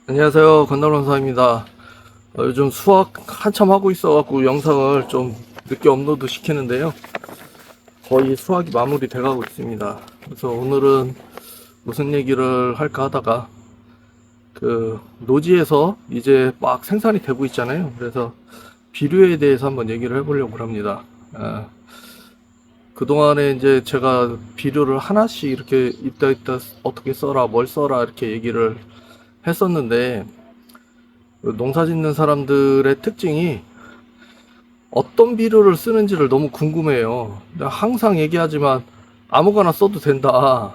안녕하세요. 건달원사입니다. 요즘 수학 한참 하고 있어갖고 영상을 좀 늦게 업로드 시키는데요. 거의 수학이 마무리 돼가고 있습니다. 그래서 오늘은 무슨 얘기를 할까 하다가 그 노지에서 이제 막 생산이 되고 있잖아요. 그래서 비료에 대해서 한번 얘기를 해보려고 합니다. 그동안에 이제 제가 비료를 하나씩 이렇게 이따 어떻게 써라, 뭘 써라 이렇게 얘기를 했었는데 농사 짓는 사람들의 특징이 어떤 비료를 쓰는지를 너무 궁금해요. 항상 얘기하지만 아무거나 써도 된다.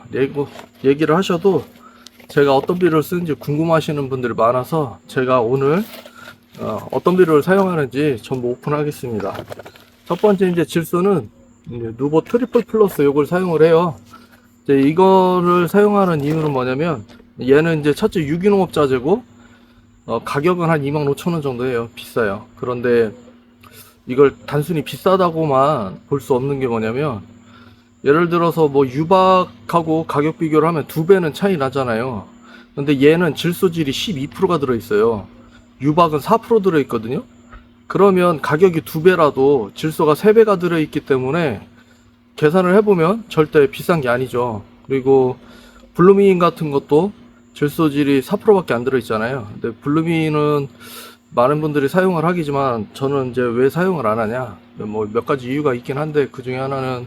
얘기를 하셔도 제가 어떤 비료를 쓰는지 궁금하시는 분들이 많아서 제가 오늘 어떤 비료를 사용하는지 전부 오픈하겠습니다. 첫 번째 이제 질소는 누보 트리플 플러스 이걸 사용을 해요. 이제 이거를 사용하는 이유는 뭐냐면 얘는 이제 첫째 유기농업 자재고 가격은 한 25,000원 정도 해요. 비싸요. 그런데 이걸 단순히 비싸다고만 볼 수 없는 게 뭐냐면 예를 들어서 뭐 유박하고 가격 비교를 하면 2배는 차이 나잖아요. 근데 얘는 질소질이 12%가 들어있어요. 유박은 4% 들어있거든요. 그러면 가격이 2배라도 질소가 3배가 들어있기 때문에 계산을 해보면 절대 비싼 게 아니죠. 그리고 블루미인 같은 것도 질소질이 4%밖에 안 들어있잖아요. 근데 블루미는 많은 분들이 사용을 하기지만 저는 이제 왜 사용을 안 하냐, 뭐 몇 가지 이유가 있긴 한데 그 중에 하나는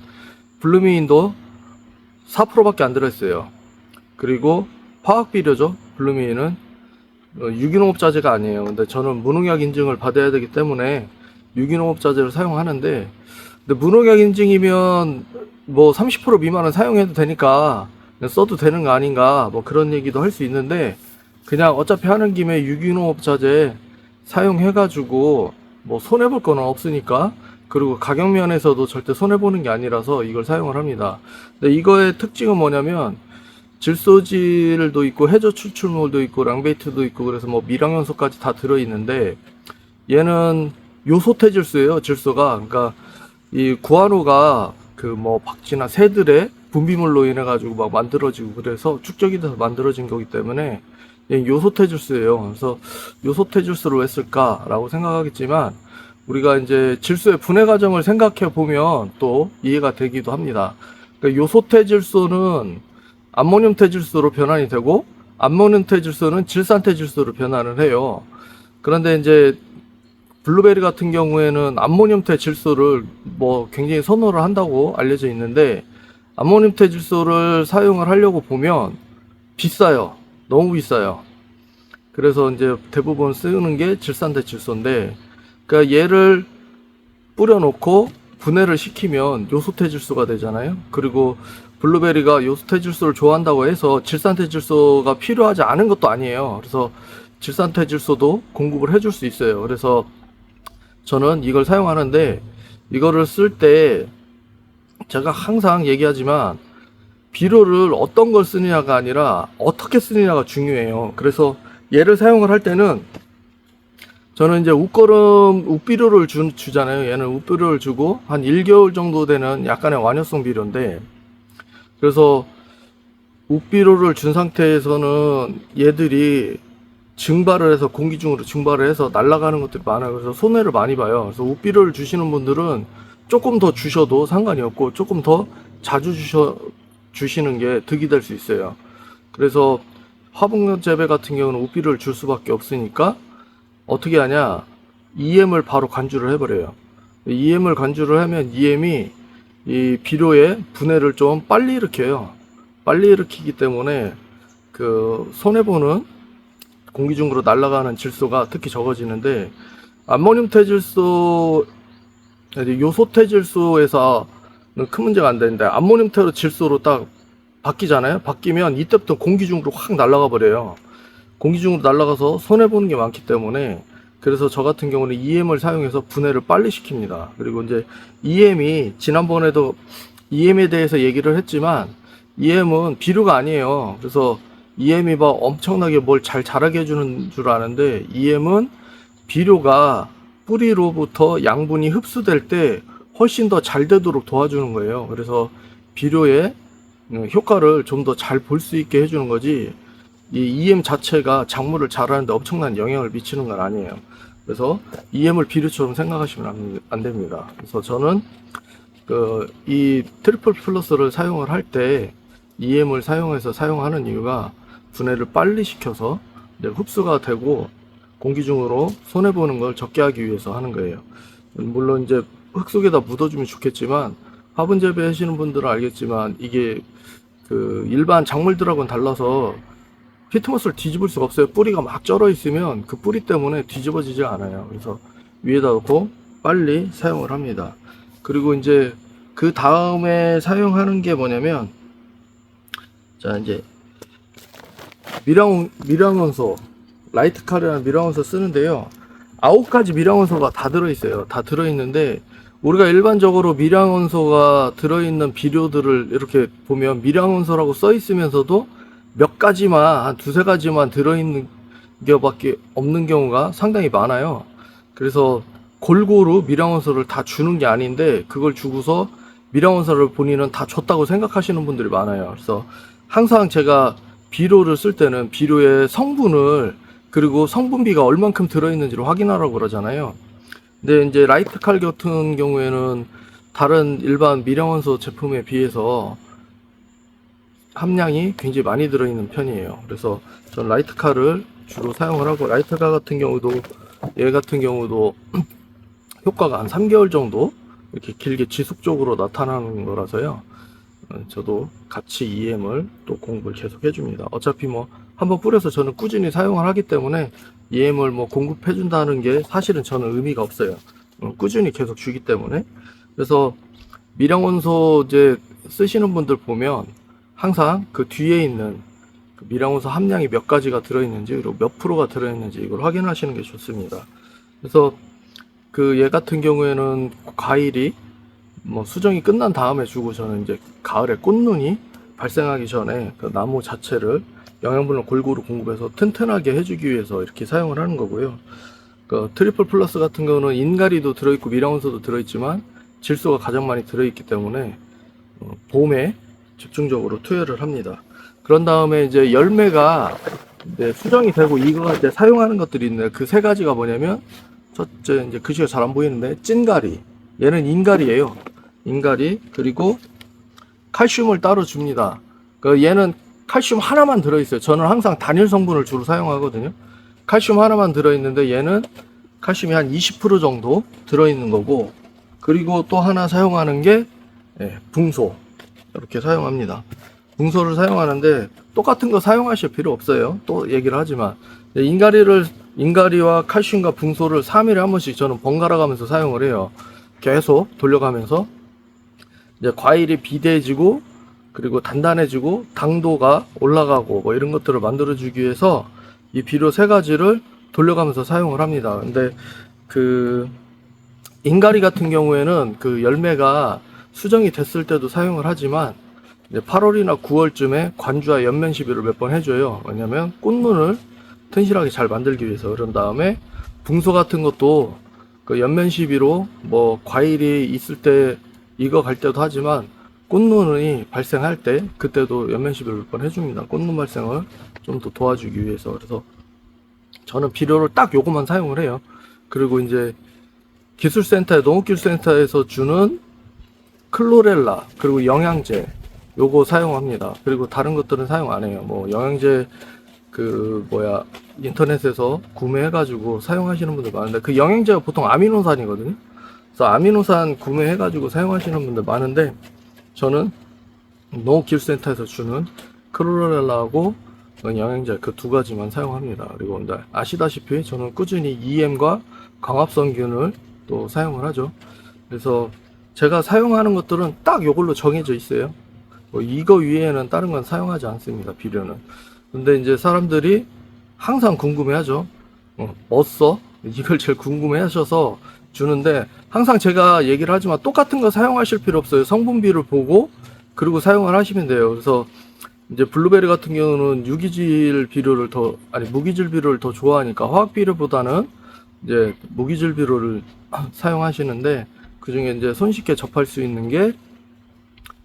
블루미인도 4%밖에 안 들어있어요. 그리고 화학비료죠. 블루미인은 유기농업 자재가 아니에요. 근데 저는 무농약 인증을 받아야 되기 때문에 유기농업 자재를 사용하는데, 근데 무농약 인증이면 뭐 30% 미만은 사용해도 되니까 써도 되는 거 아닌가, 뭐 그런 얘기도 할 수 있는데, 그냥 어차피 하는 김에 유기농업 자재 사용해가지고 뭐 손해볼 거는 없으니까, 그리고 가격 면에서도 절대 손해보는 게 아니라서 이걸 사용을 합니다. 근데 이거의 특징은 뭐냐면 질소질도 있고 해저 추출물도 있고 랑베이트도 있고, 그래서 뭐 미량연소까지 다 들어있는데 얘는 요소태질소예요. 질소가, 그러니까 이 구안호가 그 뭐 박쥐나 새들의 분비물로 인해 가지고 막 만들어지고, 그래서 축적이 돼서 만들어진 거기 때문에 요소태질소예요. 그래서 요소태질소를 왜 쓸까라고 생각하겠지만 우리가 이제 질소의 분해 과정을 생각해 보면 또 이해가 되기도 합니다. 그러니까 요소태질소는 암모늄태질소로 변환이 되고 암모늄태질소는 질산태질소로 변환을 해요. 그런데 이제 블루베리 같은 경우에는 암모늄태 질소를 뭐 굉장히 선호를 한다고 알려져 있는데, 암모늄태 질소를 사용을 하려고 보면 비싸요. 너무 비싸요. 그래서 이제 대부분 쓰는 게 질산태 질소인데, 그러니까 얘를 뿌려놓고 분해를 시키면 요소태 질소가 되잖아요. 그리고 블루베리가 요소태 질소를 좋아한다고 해서 질산태 질소가 필요하지 않은 것도 아니에요. 그래서 질산태 질소도 공급을 해줄 수 있어요. 그래서 저는 이걸 사용하는데, 이거를 쓸 때 제가 항상 얘기하지만 비료를 어떤 걸 쓰느냐가 아니라 어떻게 쓰느냐가 중요해요. 그래서 얘를 사용을 할 때는 저는 이제 웃비료를 주잖아요. 얘는 웃비료를 주고 한 1개월 정도 되는 약간의 완효성 비료인데, 그래서 웃비료를 준 상태에서는 얘들이 증발을 해서 공기 중으로 증발을 해서 날아가는 것들이 많아요. 그래서 손해를 많이 봐요. 그래서 웃비료를 주시는 분들은 조금 더 주셔도 상관이 없고 조금 더 자주 주시는 게 득이 될 수 있어요. 그래서 화분 재배 같은 경우는 웃비료를 줄 수밖에 없으니까 어떻게 하냐, EM을 바로 관주를 해버려요. EM을 관주를 하면 EM이 이 비료의 분해를 좀 빨리 일으켜요. 빨리 일으키기 때문에 그 손해보는 공기 중으로 날아가는 질소가 특히 적어지는데, 암모늄태질소, 요소태질소에서는 큰 문제가 안 되는데 암모늄태 질소로 딱 바뀌잖아요. 바뀌면 이때부터 공기 중으로 확 날아가 버려요. 공기 중으로 날아가서 손해보는 게 많기 때문에, 그래서 저 같은 경우는 EM을 사용해서 분해를 빨리 시킵니다. 그리고 이제 EM이 지난번에도 EM에 대해서 얘기를 했지만 EM은 비료가 아니에요. 그래서 EM이 막 엄청나게 뭘 잘 자라게 해주는 줄 아는데, EM은 비료가 뿌리로부터 양분이 흡수될 때 훨씬 더 잘 되도록 도와주는 거예요. 그래서 비료의 효과를 좀 더 잘 볼 수 있게 해주는 거지, 이 EM 자체가 작물을 자라는데 엄청난 영향을 미치는 건 아니에요. 그래서 EM을 비료처럼 생각하시면 안 됩니다. 그래서 저는 이 트리플 플러스를 사용을 할 때 EM을 사용해서 사용하는 이유가 분해를 빨리 시켜서 이제 흡수가 되고 공기 중으로 손해보는 걸 적게 하기 위해서 하는 거예요. 물론 이제 흙 속에다 묻어주면 좋겠지만, 화분 재배 하시는 분들은 알겠지만 이게 일반 작물들하고는 달라서 피트모스를 뒤집을 수가 없어요. 뿌리가 막 쩔어 있으면 그 뿌리 때문에 뒤집어지지 않아요. 그래서 위에다 놓고 빨리 사용을 합니다. 그리고 이제 그 다음에 사용하는 게 뭐냐면, 자 이제 밀양원소, 라이트칼이라는 밀양원소 쓰는데요. 9가지 밀양원소가 다 들어있어요. 다 들어있는데, 우리가 일반적으로 밀양원소가 들어있는 비료들을 이렇게 보면 밀양원소라고 써 있으면서도 몇 가지만, 한 두세 가지만 들어있는 게밖에 없는 경우가 상당히 많아요. 그래서 골고루 밀양원소를 다 주는 게 아닌데, 그걸 주고서 밀양원소를 본인은 다 줬다고 생각하시는 분들이 많아요. 그래서 항상 제가 비료를 쓸 때는 비료의 성분을, 그리고 성분비가 얼만큼 들어있는지를 확인하라고 그러잖아요. 근데 이제 라이트칼 같은 경우에는 다른 일반 밀양원소 제품에 비해서 함량이 굉장히 많이 들어있는 편이에요. 그래서 전 라이트칼을 주로 사용을 하고, 라이트칼 같은 경우도, 얘 같은 경우도 효과가 한 3개월 정도 이렇게 길게 지속적으로 나타나는 거라서요. 저도 같이 EM을 또 공급을 계속 해줍니다. 어차피 뭐 한번 뿌려서 저는 꾸준히 사용을 하기 때문에 EM을 뭐 공급해준다는 게 사실은 저는 의미가 없어요. 꾸준히 계속 주기 때문에. 그래서 밀양원소 이제 쓰시는 분들 보면 항상 그 뒤에 있는 그 밀양원소 함량이 몇 가지가 들어있는지, 그리고 몇 프로가 들어있는지 이걸 확인하시는 게 좋습니다. 그래서 얘 같은 경우에는 과일이 뭐 수정이 끝난 다음에 주고, 저는 이제 가을에 꽃눈이 발생하기 전에 그 나무 자체를 영양분을 골고루 공급해서 튼튼하게 해주기 위해서 이렇게 사용을 하는 거고요. 트리플 플러스 같은 경우는 인가리도 들어있고 밀양원소도 들어있지만 질소가 가장 많이 들어있기 때문에 봄에 집중적으로 투여를 합니다. 그런 다음에 이제 열매가 이제 수정이 되고 이거 이제 사용하는 것들이 있는데, 그 세 가지가 뭐냐면, 첫째 이제 글씨가 잘 안 보이는데 찐가리, 얘는 인가리예요. 인가리, 그리고 칼슘을 따로 줍니다. 얘는 칼슘 하나만 들어있어요. 저는 항상 단일 성분을 주로 사용하거든요. 칼슘 하나만 들어있는데 얘는 칼슘이 한 20% 정도 들어있는 거고, 그리고 또 하나 사용하는 게 붕소, 이렇게 사용합니다. 붕소를 사용하는데 똑같은 거 사용하실 필요 없어요. 또 얘기를 하지만 인가리와 칼슘과 붕소를 3일에 한 번씩 저는 번갈아 가면서 사용을 해요. 계속 돌려가면서 이제 과일이 비대해지고, 그리고 단단해지고, 당도가 올라가고, 뭐 이런 것들을 만들어주기 위해서 이 비료 세 가지를 돌려가면서 사용을 합니다. 근데 인가리 같은 경우에는 열매가 수정이 됐을 때도 사용을 하지만, 이제 8월이나 9월쯤에 관주와 연면 시비를 몇 번 해줘요. 왜냐면 꽃눈을 튼실하게 잘 만들기 위해서. 그런 다음에 붕소 같은 것도 연면 시비로 뭐 과일이 있을 때 익어갈 때도 하지만, 꽃눈이 발생할 때 그때도 연면 시비를 몇 번 해줍니다. 꽃눈 발생을 좀 더 도와주기 위해서. 그래서 저는 비료를 딱 요것만 사용을 해요. 그리고 이제 기술센터에, 농업기술센터에서 주는 클로렐라, 그리고 영양제, 요거 사용합니다. 그리고 다른 것들은 사용 안 해요. 뭐 영양제 인터넷에서 구매해가지고 사용하시는 분들 많은데, 그 영양제가 보통 아미노산이거든요. 그래서 아미노산 구매해가지고 사용하시는 분들 많은데, 저는 농업기술센터에서 주는 클로렐라하고 영양제 그 두 가지만 사용합니다. 그리고 아시다시피 저는 꾸준히 EM과 광합성균을 또 사용을 하죠. 그래서 제가 사용하는 것들은 딱 요걸로 정해져 있어요. 이거 위에는 다른 건 사용하지 않습니다, 비료는. 근데 이제 사람들이 항상 궁금해하죠. 뭐 써? 이걸 제일 궁금해하셔서 주는데, 항상 제가 얘기를 하지만 똑같은 거 사용하실 필요 없어요. 성분비를 보고 그리고 사용을 하시면 돼요. 그래서 이제 블루베리 같은 경우는 무기질 비료를 더 좋아하니까 화학 비료보다는 이제 무기질 비료를 사용하시는데, 그 중에 이제 손쉽게 접할 수 있는 게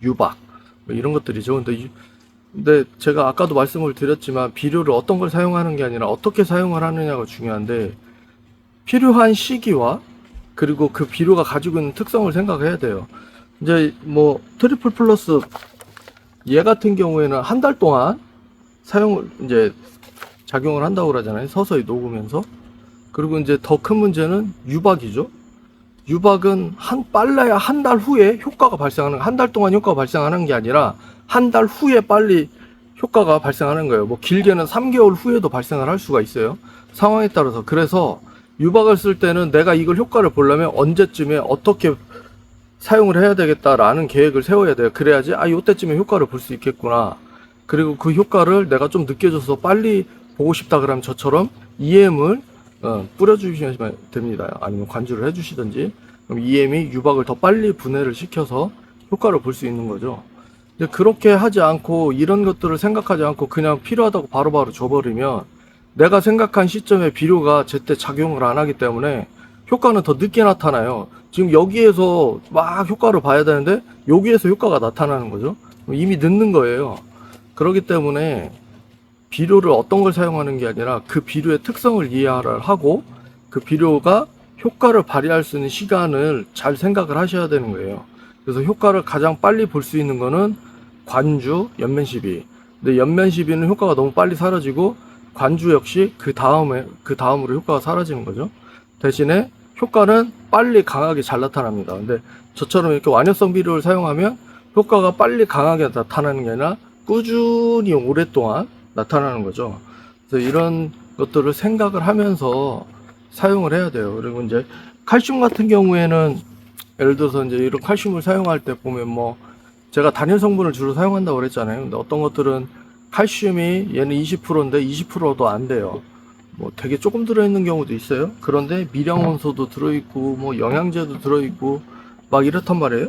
유박, 뭐 이런 것들이죠. 근데 근데 제가 아까도 말씀을 드렸지만 비료를 어떤 걸 사용하는 게 아니라 어떻게 사용을 하느냐가 중요한데, 필요한 시기와 그리고 그 비료가 가지고 있는 특성을 생각해야 돼요. 이제 뭐 트리플 플러스 얘 같은 경우에는 한 달 동안 사용을 이제 작용을 한다고 그러잖아요. 서서히 녹으면서. 그리고 이제 더 큰 문제는 유박이죠. 유박은 빨라야 한 달 후에 효과가 발생하는, 한 달 동안 효과가 발생하는 게 아니라 한 달 후에 빨리 효과가 발생하는 거예요. 뭐 길게는 3개월 후에도 발생을 할 수가 있어요. 상황에 따라서. 그래서 유박을 쓸 때는 내가 이걸 효과를 보려면 언제쯤에 어떻게 사용을 해야 되겠다라는 계획을 세워야 돼요. 그래야지 요때쯤에 효과를 볼 수 있겠구나. 그리고 그 효과를 내가 좀 늦게 줘서 빨리 보고 싶다 그러면 저처럼 EM을 뿌려주시면 됩니다. 아니면 관주를 해주시든지. 그럼 EM이 유박을 더 빨리 분해를 시켜서 효과를 볼 수 있는 거죠. 근데 그렇게 하지 않고 이런 것들을 생각하지 않고 그냥 필요하다고 바로바로 줘버리면 내가 생각한 시점에 비료가 제때 작용을 안 하기 때문에 효과는 더 늦게 나타나요. 지금 여기에서 막 효과를 봐야 되는데 여기에서 효과가 나타나는 거죠. 이미 늦는 거예요. 그렇기 때문에 비료를 어떤 걸 사용하는 게 아니라 그 비료의 특성을 이해를 하고 그 비료가 효과를 발휘할 수 있는 시간을 잘 생각을 하셔야 되는 거예요. 그래서 효과를 가장 빨리 볼 수 있는 거는 관주, 연면12. 근데 연면12는 효과가 너무 빨리 사라지고 관주 역시 그 다음으로 효과가 사라지는 거죠. 대신에 효과는 빨리 강하게 잘 나타납니다. 근데 저처럼 이렇게 완효성 비료를 사용하면 효과가 빨리 강하게 나타나는 게 아니라 꾸준히 오랫동안 나타나는 거죠. 그래서 이런 것들을 생각을 하면서 사용을 해야 돼요. 그리고 이제 칼슘 같은 경우에는 예를 들어서 이제 이런 칼슘을 사용할 때 보면 뭐 제가 단일 성분을 주로 사용한다고 그랬잖아요. 근데 어떤 것들은 칼슘이 얘는 20%인데 20%도 안 돼요. 뭐 되게 조금 들어있는 경우도 있어요. 그런데 미량원소도 들어있고 뭐 영양제도 들어있고 막 이렇단 말이에요.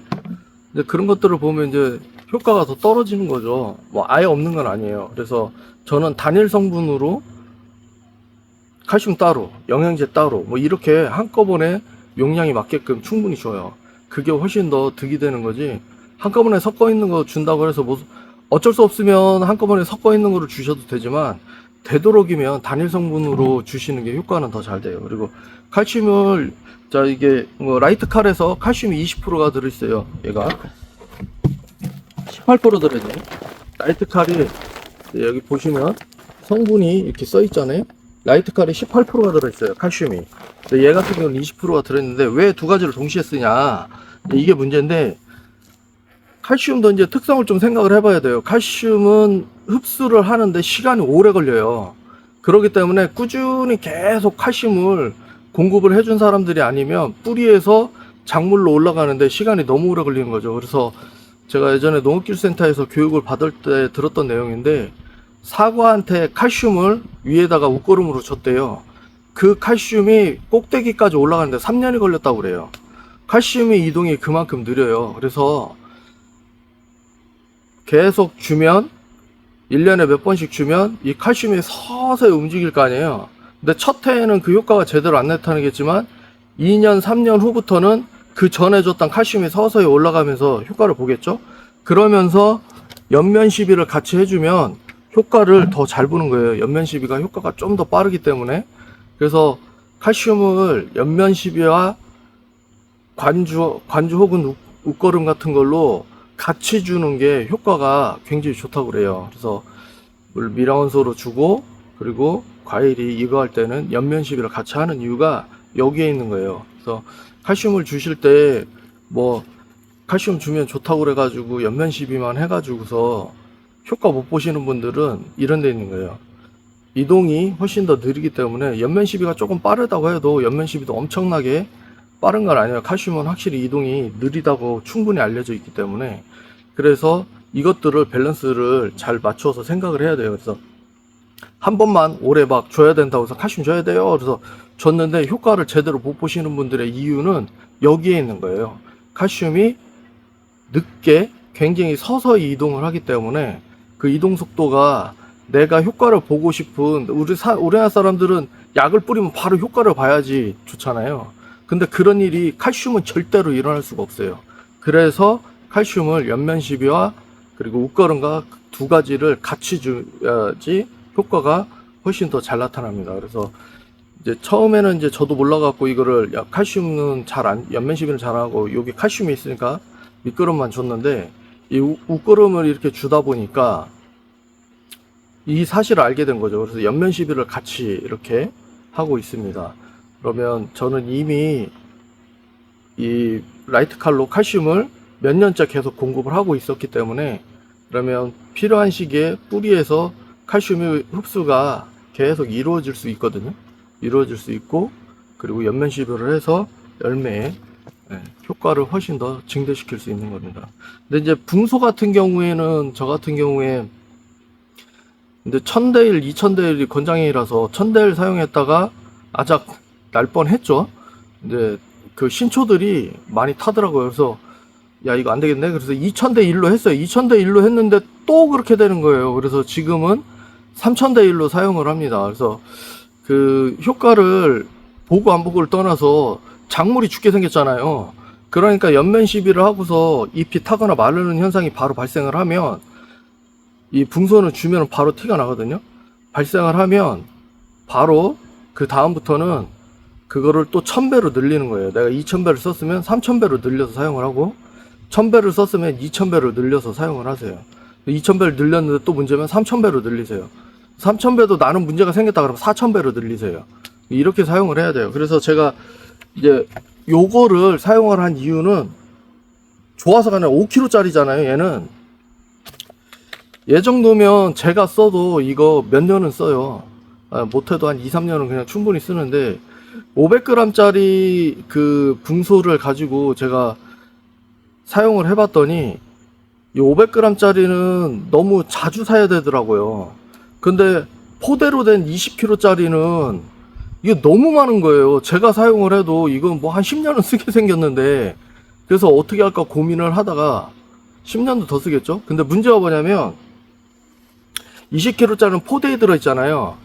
근데 그런 것들을 보면 이제 효과가 더 떨어지는 거죠. 뭐 아예 없는 건 아니에요. 그래서 저는 단일 성분으로 칼슘 따로, 영양제 따로 뭐 이렇게 한꺼번에 용량이 맞게끔 충분히 줘요. 그게 훨씬 더 득이 되는 거지. 한꺼번에 섞어 있는 거 준다고 해서 뭐 어쩔 수 없으면 한꺼번에 섞어 있는 거를 주셔도 되지만 되도록이면 단일 성분으로 주시는 게 효과는 더 잘 돼요. 그리고 칼슘을 이게 뭐 라이트 칼에서 칼슘이 20%가 들어있어요. 얘가 18% 들어있네요. 라이트 칼이 여기 보시면 성분이 이렇게 써 있잖아요. 라이트 칼이 18%가 들어있어요. 칼슘이. 근데 얘 같은 경우는 20%가 들어있는데 왜 두 가지를 동시에 쓰냐? 이게 문제인데 칼슘도 이제 특성을 좀 생각을 해봐야 돼요. 칼슘은 흡수를 하는데 시간이 오래 걸려요. 그렇기 때문에 꾸준히 계속 칼슘을 공급을 해준 사람들이 아니면 뿌리에서 작물로 올라가는데 시간이 너무 오래 걸리는 거죠. 그래서 제가 예전에 농업기술센터에서 교육을 받을 때 들었던 내용인데 사과한테 칼슘을 위에다가 웃거름으로 줬대요. 그 칼슘이 꼭대기까지 올라가는데 3년이 걸렸다고 그래요. 칼슘의 이동이 그만큼 느려요. 그래서 계속 주면 1년에 몇 번씩 주면 이 칼슘이 서서히 움직일 거 아니에요. 근데 첫 해에는 그 효과가 제대로 안 나타나겠지만 2년 3년 후부터는 그 전에 줬던 칼슘이 서서히 올라가면서 효과를 보겠죠. 그러면서 연면 시비를 같이 해주면 효과를 더 잘 보는 거예요. 연면 시비가 효과가 좀 더 빠르기 때문에. 그래서 칼슘을 연면 시비와 관주 혹은 웃거름 같은 걸로 같이 주는 게 효과가 굉장히 좋다고 그래요. 그래서 미량원소로 주고 그리고 과일이 이거 할 때는 연면 시비를 같이 하는 이유가 여기에 있는 거예요. 그래서 칼슘을 주실 때 뭐 칼슘 주면 좋다고 그래가지고 연면 시비만 해가지고서 효과 못 보시는 분들은 이런 데 있는 거예요. 이동이 훨씬 더 느리기 때문에 연면 시비가 조금 빠르다고 해도 연면 시비도 엄청나게 빠른 건 아니에요. 칼슘은 확실히 이동이 느리다고 충분히 알려져 있기 때문에. 그래서 이것들을 밸런스를 잘 맞춰서 생각을 해야 돼요. 그래서 한 번만 오래 막 줘야 된다고 해서 칼슘 줘야 돼요. 그래서 줬는데 효과를 제대로 못 보시는 분들의 이유는 여기에 있는 거예요. 칼슘이 늦게 굉장히 서서히 이동을 하기 때문에 그 이동 속도가 내가 효과를 보고 싶은 우리나라 사람들은 약을 뿌리면 바로 효과를 봐야지 좋잖아요. 근데 그런 일이 칼슘은 절대로 일어날 수가 없어요. 그래서 칼슘을 연면 시비와 그리고 웃거름과 두 가지를 같이 줘야지 효과가 훨씬 더 잘 나타납니다. 그래서 이제 처음에는 이제 저도 몰라갖고 이거를 야, 칼슘은 연면 시비는 잘하고 여기 칼슘이 있으니까 밑거름만 줬는데 이 웃거름을 이렇게 주다 보니까 이 사실을 알게 된 거죠. 그래서 연면 시비를 같이 이렇게 하고 있습니다. 그러면 저는 이미 이 라이트 칼로 칼슘을 몇 년째 계속 공급을 하고 있었기 때문에 그러면 필요한 시기에 뿌리에서 칼슘의 흡수가 계속 이루어질 수 있거든요. 이루어질 수 있고 그리고 연면 시비를 해서 열매에 효과를 훨씬 더 증대시킬 수 있는 겁니다. 근데 이제 붕소 같은 경우에는 저 같은 경우에 근데 1000대1, 2000대1이 권장이라서 1000대1 사용했다가 아작 날 뻔했죠. 근데 그 신초들이 많이 타더라고요. 그래서 야 이거 안 되겠네. 그래서 2000대1로 했어요. 2000대1로 했는데 또 그렇게 되는 거예요. 그래서 지금은 3000대1로 사용을 합니다. 그래서 그 효과를 보고 안 보고를 떠나서 작물이 죽게 생겼잖아요. 그러니까 연면 시비를 하고서 잎이 타거나 마르는 현상이 바로 발생을 하면 이 붕소는 주면 바로 티가 나거든요. 발생을 하면 바로 그 다음부터는 그거를 또 1000배로 늘리는 거예요. 내가 2000배를 썼으면 3000배로 늘려서 사용을 하고 1000배를 썼으면 2000배로 늘려서 사용을 하세요. 2000배를 늘렸는데 또 문제면 3000배로 늘리세요. 3000배도 나는 문제가 생겼다 그러면 4000배로 늘리세요. 이렇게 사용을 해야 돼요. 그래서 제가 이제 요거를 사용을 한 이유는 좋아서가 아니라 5kg짜리잖아요. 얘는 얘 정도면 제가 써도 이거 몇 년은 써요. 못해도 한 2, 3년은 그냥 충분히 쓰는데 500g짜리 그 붕소를 가지고 제가 사용을 해봤더니 이 500g짜리는 너무 자주 사야 되더라고요. 근데 포대로 된 20kg짜리는 이게 너무 많은 거예요. 제가 사용을 해도 이건 뭐 한 10년은 쓰게 생겼는데 그래서 어떻게 할까 고민을 하다가 10년도 더 쓰겠죠. 근데 문제가 뭐냐면 20kg짜리는 포대에 들어있잖아요.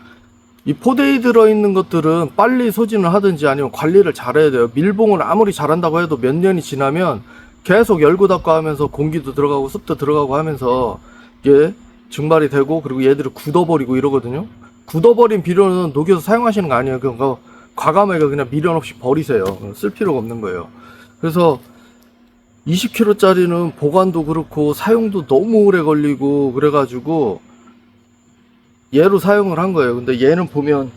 이 포대에 들어있는 것들은 빨리 소진을 하든지 아니면 관리를 잘해야 돼요. 밀봉을 아무리 잘한다고 해도 몇 년이 지나면 계속 열고 닫고 하면서 공기도 들어가고 습도 들어가고 하면서 이게 증발이 되고 그리고 얘들을 굳어버리고 이러거든요. 굳어버린 비료는 녹여서 사용하시는 거 아니에요. 그거 과감하게 그냥 미련 없이 버리세요. 쓸 필요가 없는 거예요. 그래서 20kg짜리는 보관도 그렇고 사용도 너무 오래 걸리고 그래가지고 얘로 사용을 한 거예요. 근데 얘는 보면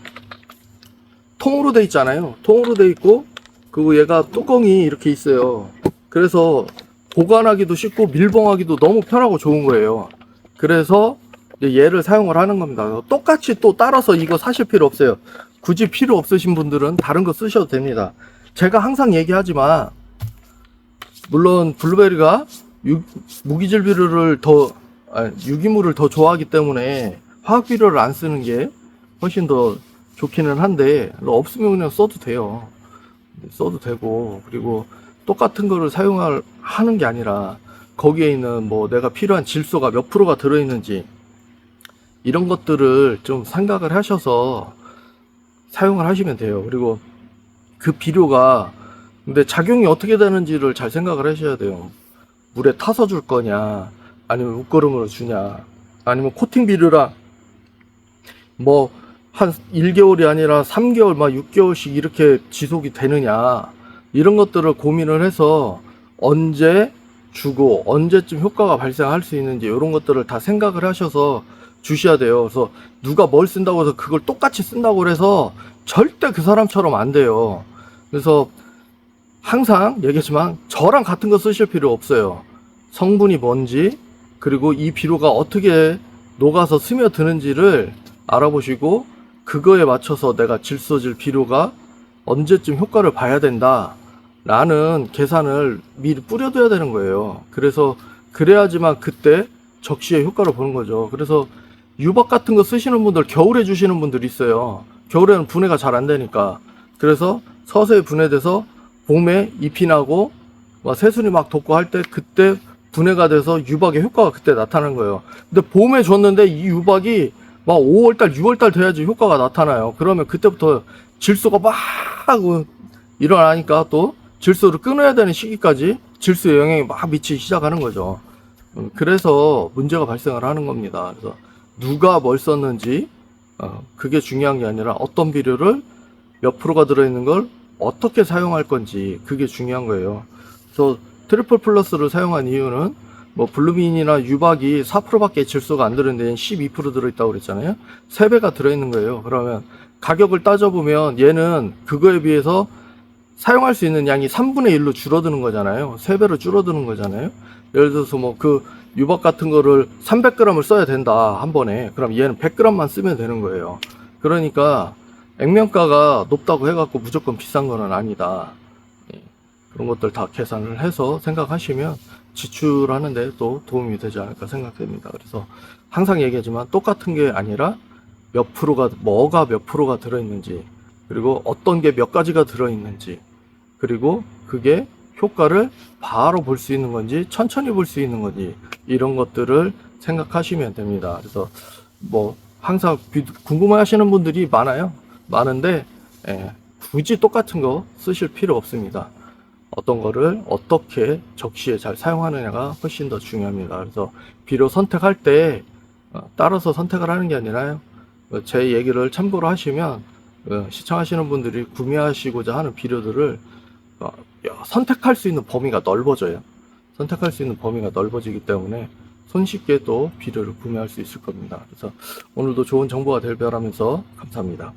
통으로 돼 있잖아요. 통으로 돼 있고 그리고 얘가 뚜껑이 이렇게 있어요. 그래서 보관하기도 쉽고 밀봉하기도 너무 편하고 좋은 거예요. 그래서 얘를 사용을 하는 겁니다. 똑같이 또 따라서 이거 사실 필요 없어요. 굳이 필요 없으신 분들은 다른 거 쓰셔도 됩니다. 제가 항상 얘기하지만 물론 블루베리가 무기질 비료를 유기물을 더 좋아하기 때문에 화학 비료를 안 쓰는 게 훨씬 더 좋기는 한데 없으면 그냥 써도 돼요. 써도 되고 그리고 똑같은 거를 하는 게 아니라 거기에 있는 뭐 내가 필요한 질소가 몇 프로가 들어있는지 이런 것들을 좀 생각을 하셔서 사용을 하시면 돼요. 그리고 그 비료가 근데 작용이 어떻게 되는지를 잘 생각을 하셔야 돼요. 물에 타서 줄 거냐 아니면 웃거름으로 주냐 아니면 코팅 비료랑 뭐 한 1개월이 아니라 3개월 막 6개월씩 이렇게 지속이 되느냐 이런 것들을 고민을 해서 언제 주고 언제쯤 효과가 발생할 수 있는지 이런 것들을 다 생각을 하셔서 주셔야 돼요. 그래서 누가 뭘 쓴다고 해서 그걸 똑같이 쓴다고 해서 절대 그 사람처럼 안 돼요. 그래서 항상 얘기했지만 저랑 같은 거 쓰실 필요 없어요. 성분이 뭔지 그리고 이 비료가 어떻게 녹아서 스며드는지를 알아보시고 그거에 맞춰서 내가 질소질 비료가 언제쯤 효과를 봐야 된다 라는 계산을 미리 뿌려둬야 되는 거예요. 그래서 그래야지만 그때 적시에 효과를 보는 거죠. 그래서 유박 같은 거 쓰시는 분들 겨울에 주시는 분들 있어요. 겨울에는 분해가 잘 안 되니까. 그래서 서서히 분해돼서 봄에 잎이 나고 새순이 막 돋고 할 때 그때 분해가 돼서 유박의 효과가 그때 나타나는 거예요. 근데 봄에 줬는데 이 유박이 막 5월달 6월달 돼야지 효과가 나타나요. 그러면 그때부터 질소가 막 일어나니까 또 질소를 끊어야 되는 시기까지 질소의 영향이 막 미치기 시작하는 거죠. 그래서 문제가 발생을 하는 겁니다. 그래서 누가 뭘 썼는지 그게 중요한 게 아니라 어떤 비료를 몇 프로가 들어있는 걸 어떻게 사용할 건지 그게 중요한 거예요. 그래서 트리플 플러스를 사용한 이유는 뭐 블루민이나 유박이 4%밖에 질소가 안 들어있는데 12% 들어있다고 그랬잖아요. 3배가 들어있는 거예요. 그러면 가격을 따져보면 얘는 그거에 비해서 사용할 수 있는 양이 3분의 1로 줄어드는 거잖아요. 3배로 줄어드는 거잖아요. 예를 들어서 뭐 그 유박 같은 거를 300g을 써야 된다 한 번에. 그럼 얘는 100g만 쓰면 되는 거예요. 그러니까 액면가가 높다고 해갖고 무조건 비싼 거는 아니다. 예, 그런 것들 다 계산을 해서 생각하시면 지출하는데 또 도움이 되지 않을까 생각됩니다. 그래서 항상 얘기하지만 똑같은 게 아니라 몇 프로가, 뭐가 몇 프로가 들어있는지, 그리고 어떤 게 몇 가지가 들어있는지, 그리고 그게 효과를 바로 볼 수 있는 건지 천천히 볼 수 있는 건지 이런 것들을 생각하시면 됩니다. 그래서 뭐 항상 궁금해하시는 분들이 많은데 굳이 똑같은 거 쓰실 필요 없습니다. 어떤 거를 어떻게 적시에 잘 사용하느냐가 훨씬 더 중요합니다. 그래서 비료 선택할 때 따라서 선택을 하는 게 아니라요, 제 얘기를 참고로 하시면 시청하시는 분들이 구매하시고자 하는 비료들을 선택할 수 있는 범위가 넓어져요. 선택할 수 있는 범위가 넓어지기 때문에 손쉽게 또 비료를 구매할 수 있을 겁니다. 그래서 오늘도 좋은 정보가 될 바라면서 감사합니다.